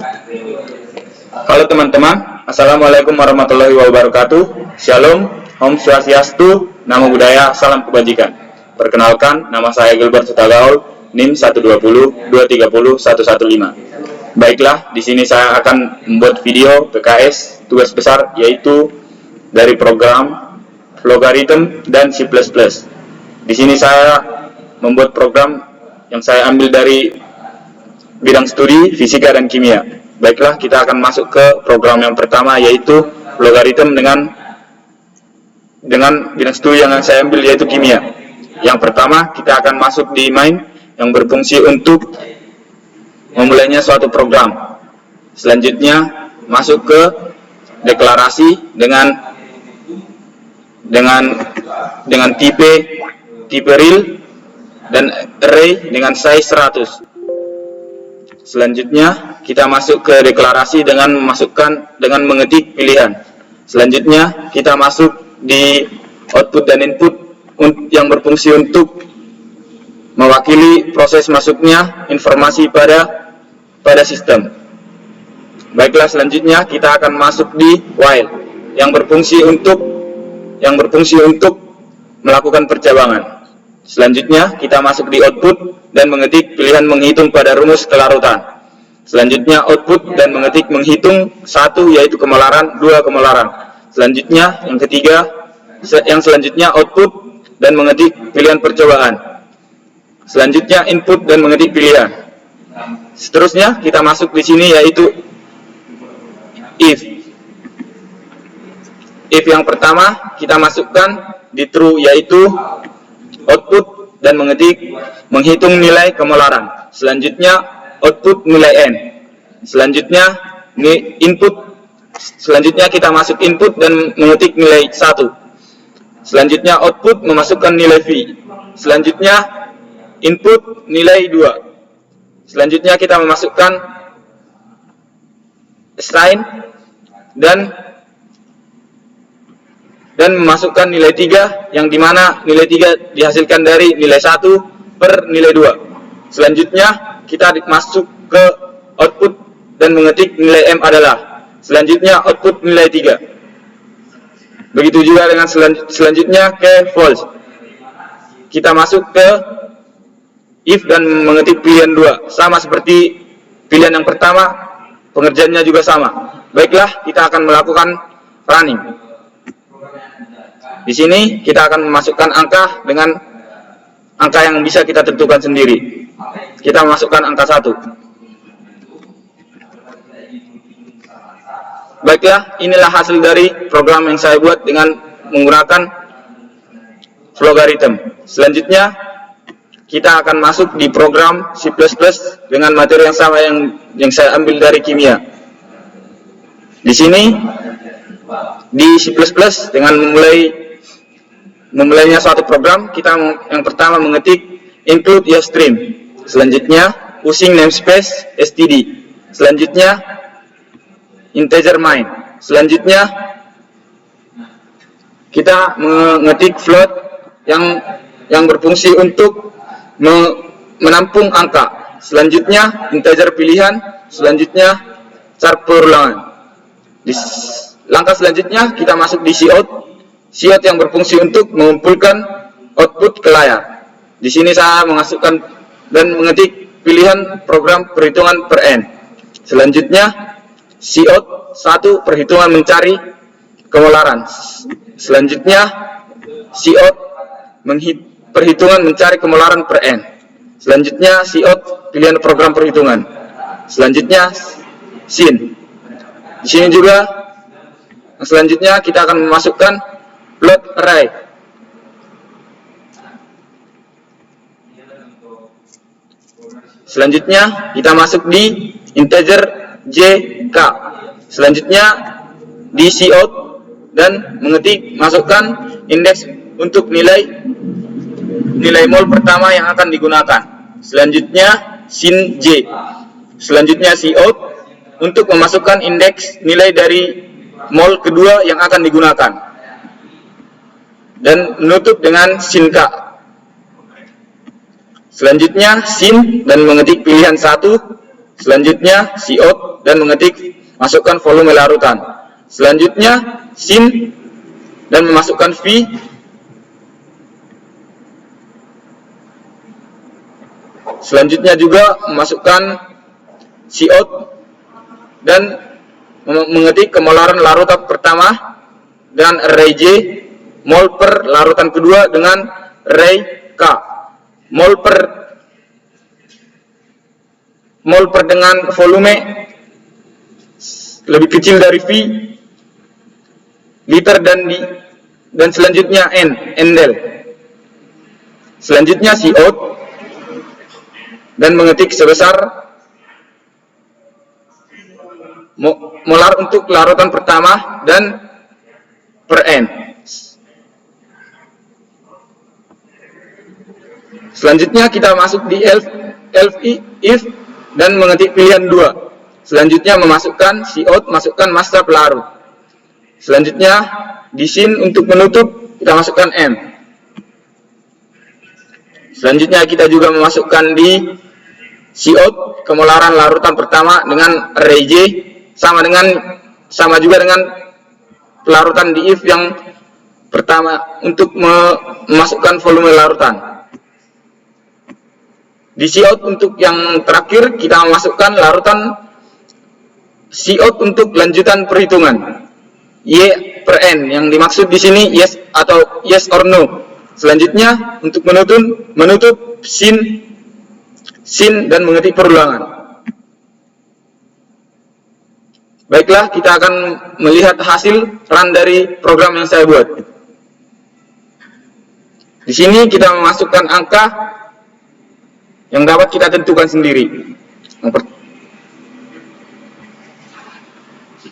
Halo teman-teman, Assalamualaikum warahmatullahi wabarakatuh. Shalom, Om Swastiastu, Namo Buddhaya, Salam Kebajikan. Perkenalkan, nama saya Gilbert Sutagaul, NIM 120 230 115. Baiklah, di sini saya akan membuat video PKS tugas besar, yaitu dari program logaritm dan C++. Di sini saya membuat program yang saya ambil dari bidang studi fisika dan kimia. Baiklah, kita akan masuk ke program yang pertama, yaitu logaritm dengan bidang studi yang saya ambil, yaitu kimia. Yang pertama, kita akan masuk di main yang berfungsi untuk memulainya suatu program. Selanjutnya masuk ke deklarasi dengan tipe real dan array dengan size 100. Selanjutnya kita masuk ke deklarasi dengan mengetik pilihan. Selanjutnya kita masuk di output dan input yang berfungsi untuk mewakili proses masuknya informasi pada sistem. Baiklah, selanjutnya kita akan masuk di while yang berfungsi untuk melakukan percabangan. Selanjutnya kita masuk di output dan mengetik pilihan menghitung pada rumus kelarutan. Selanjutnya output dan mengetik menghitung 1, yaitu kemolaran, 2 kemolaran. Selanjutnya yang selanjutnya output dan mengetik pilihan percobaan. Selanjutnya input dan mengetik pilihan. Seterusnya kita masuk di sini, yaitu if. If yang pertama kita masukkan di true, yaitu output dan menghitung nilai kemolaran. Selanjutnya output nilai n. Selanjutnya kita masuk input dan mengetik nilai 1. Selanjutnya output memasukkan nilai v. Selanjutnya input nilai 2. Selanjutnya kita memasukkan assign dan memasukkan nilai 3, yang dimana nilai 3 dihasilkan dari nilai 1 per nilai 2. Selanjutnya kita masuk ke output dan mengetik nilai m adalah. Selanjutnya output nilai 3. Begitu juga dengan selanjutnya ke false. Kita masuk ke if dan mengetik pilihan 2. Sama seperti pilihan yang pertama, pengerjaannya juga sama. Baiklah, kita akan melakukan running. Di sini kita akan memasukkan angka dengan angka yang bisa kita tentukan sendiri. Kita memasukkan angka 1. Baiklah, inilah hasil dari program yang saya buat dengan menggunakan logaritm. Selanjutnya kita akan masuk di program C++ dengan materi yang sama yang saya ambil dari kimia. Di sini di C++ dengan memulainya suatu program, kita yang pertama mengetik include your stream. Selanjutnya using namespace std. Selanjutnya integer main. Selanjutnya kita mengetik float yang berfungsi untuk menampung angka. Selanjutnya integer pilihan. Selanjutnya char perulangan. Di langkah selanjutnya kita masuk di cout yang berfungsi untuk mengumpulkan output ke layar. Di sini saya memasukkan dan mengetik pilihan program perhitungan per n. Selanjutnya cout 1 perhitungan mencari kemolaran. Selanjutnya cout perhitungan mencari kemolaran per n. Selanjutnya cout pilihan program perhitungan. Selanjutnya sin. Di sini juga selanjutnya kita akan memasukkan float array. Selanjutnya kita masuk di integer jk. Selanjutnya di cout dan masukkan indeks untuk nilai mol pertama yang akan digunakan. Selanjutnya sin j. Selanjutnya cout untuk memasukkan indeks nilai dari mol kedua yang akan digunakan. Dan menutup dengan sin k. Selanjutnya sin dan mengetik pilihan 1. Selanjutnya cout dan mengetik masukkan volume larutan. Selanjutnya sin dan memasukkan V. Selanjutnya juga memasukkan cout dan mengetik kemolaran larutan pertama dengan array J, mol per larutan kedua dengan array K, mol per dengan volume lebih kecil dari V, liter dan selanjutnya endel. Selanjutnya cout dan mengetik sebesar molar untuk larutan pertama dan per n. Selanjutnya kita masuk di if dan mengetik pilihan 2. Selanjutnya memasukkan cout, masukkan masa pelarut. Selanjutnya di sin untuk menutup kita masukkan m. Selanjutnya kita juga memasukkan di cout kemolaran larutan pertama dengan array J sama juga dengan pelarutan di if yang pertama untuk memasukkan volume larutan. Di cout untuk yang terakhir kita memasukkan larutan cout untuk lanjutan perhitungan y per n yang dimaksud di sini yes atau yes or no. Selanjutnya untuk menutup sin dan mengetik perulangan. Baiklah, kita akan melihat hasil run dari program yang saya buat. Di sini kita memasukkan angka yang dapat kita tentukan sendiri.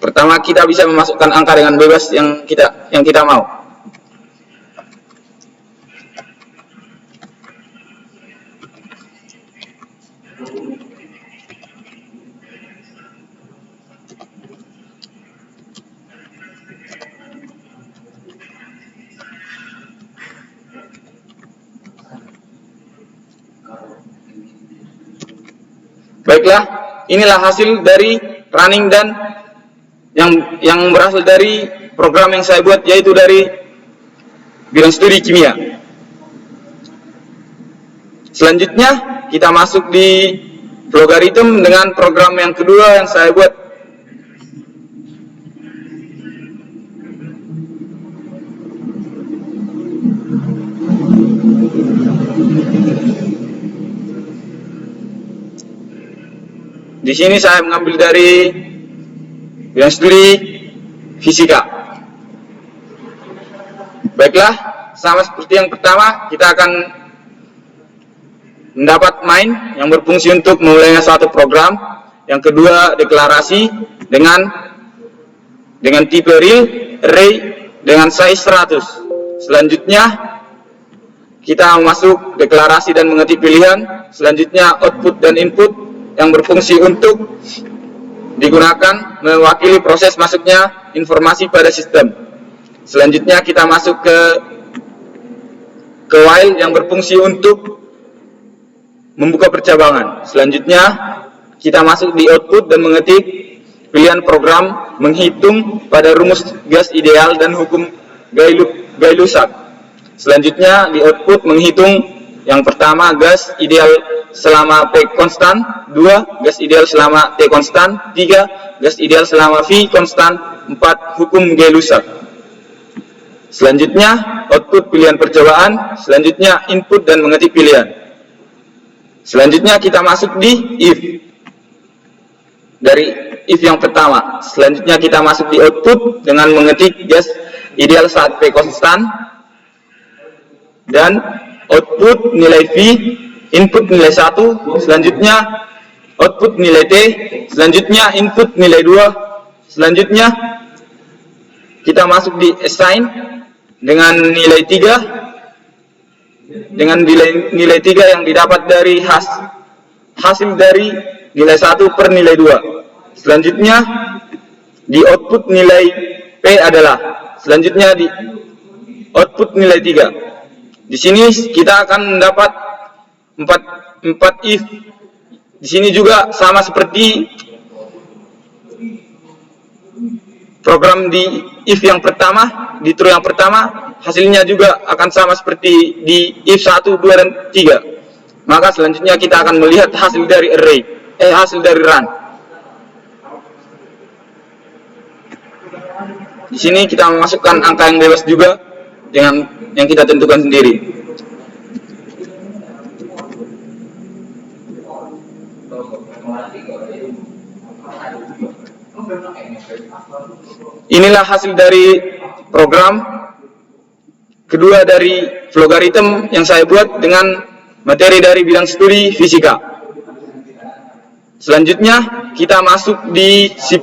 Pertama, kita bisa memasukkan angka dengan bebas yang kita mau. Baiklah, inilah hasil dari running dan yang berasal dari program yang saya buat, yaitu dari bidang studi kimia. Selanjutnya kita masuk di logaritm dengan program yang kedua yang saya buat. Di sini saya mengambil dari bidang studi fisika. Baiklah, sama seperti yang pertama, kita akan mendapat main yang berfungsi untuk memulainya suatu program. Yang kedua, deklarasi dengan tipe real, array dengan size 100. Selanjutnya kita masuk deklarasi dan mengetik pilihan. Selanjutnya output dan input yang berfungsi untuk digunakan mewakili proses masuknya informasi pada sistem. Selanjutnya kita masuk ke while yang berfungsi untuk membuka percabangan. Selanjutnya kita masuk di output dan mengetik pilihan program menghitung pada rumus gas ideal dan hukum Gay-Lussac. Selanjutnya di output menghitung yang pertama gas ideal selama P konstan, 2 gas ideal selama T konstan, 3 gas ideal selama V konstan, 4 hukum Gay-Lussac. Selanjutnya output pilihan percobaan, selanjutnya input dan mengetik pilihan. Selanjutnya kita masuk di if. Dari if yang pertama, selanjutnya kita masuk di output dengan mengetik gas ideal saat P konstan dan output nilai V, input nilai 1, selanjutnya output nilai T, selanjutnya input nilai 2, selanjutnya kita masuk di assign dengan nilai 3, dengan nilai 3 yang didapat dari hasil dari nilai 1 per nilai 2. Selanjutnya di output nilai P adalah, selanjutnya di output nilai 3. Di sini kita akan mendapat 4 if Di sini juga sama seperti program di if yang pertama, di true yang pertama, hasilnya juga akan sama seperti di if 1, 2, dan 3. Maka selanjutnya kita akan melihat hasil dari array, hasil dari run. Di sini kita memasukkan angka yang bebas juga dengan yang kita tentukan sendiri. Inilah hasil dari program kedua dari logaritm yang saya buat dengan materi dari bidang studi fisika. Selanjutnya kita masuk di C++.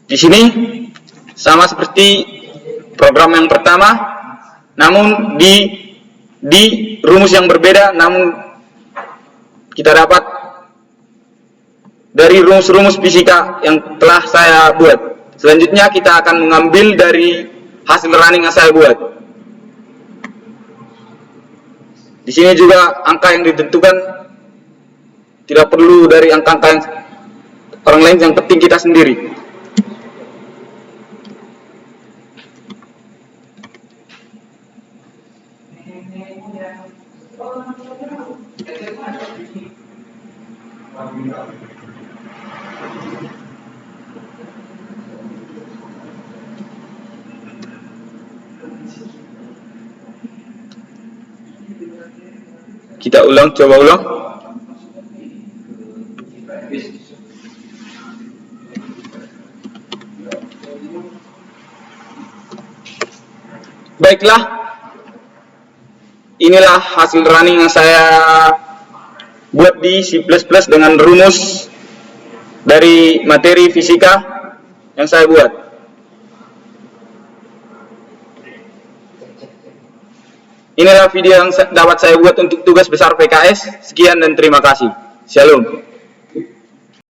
Di sini sama seperti program yang pertama, namun di rumus yang berbeda, namun kita dapat dari rumus-rumus fisika yang telah saya buat. Selanjutnya kita akan mengambil dari hasil running yang saya buat. Di sini juga angka yang ditentukan tidak perlu dari angka-angka yang orang lain, yang penting kita sendiri. Kita ulang, coba ulang. Baiklah, inilah hasil running yang saya buat di C++ dengan rumus dari materi fisika yang saya buat. Inilah video yang dapat saya buat untuk tugas besar PKS. Sekian dan terima kasih. Shalom.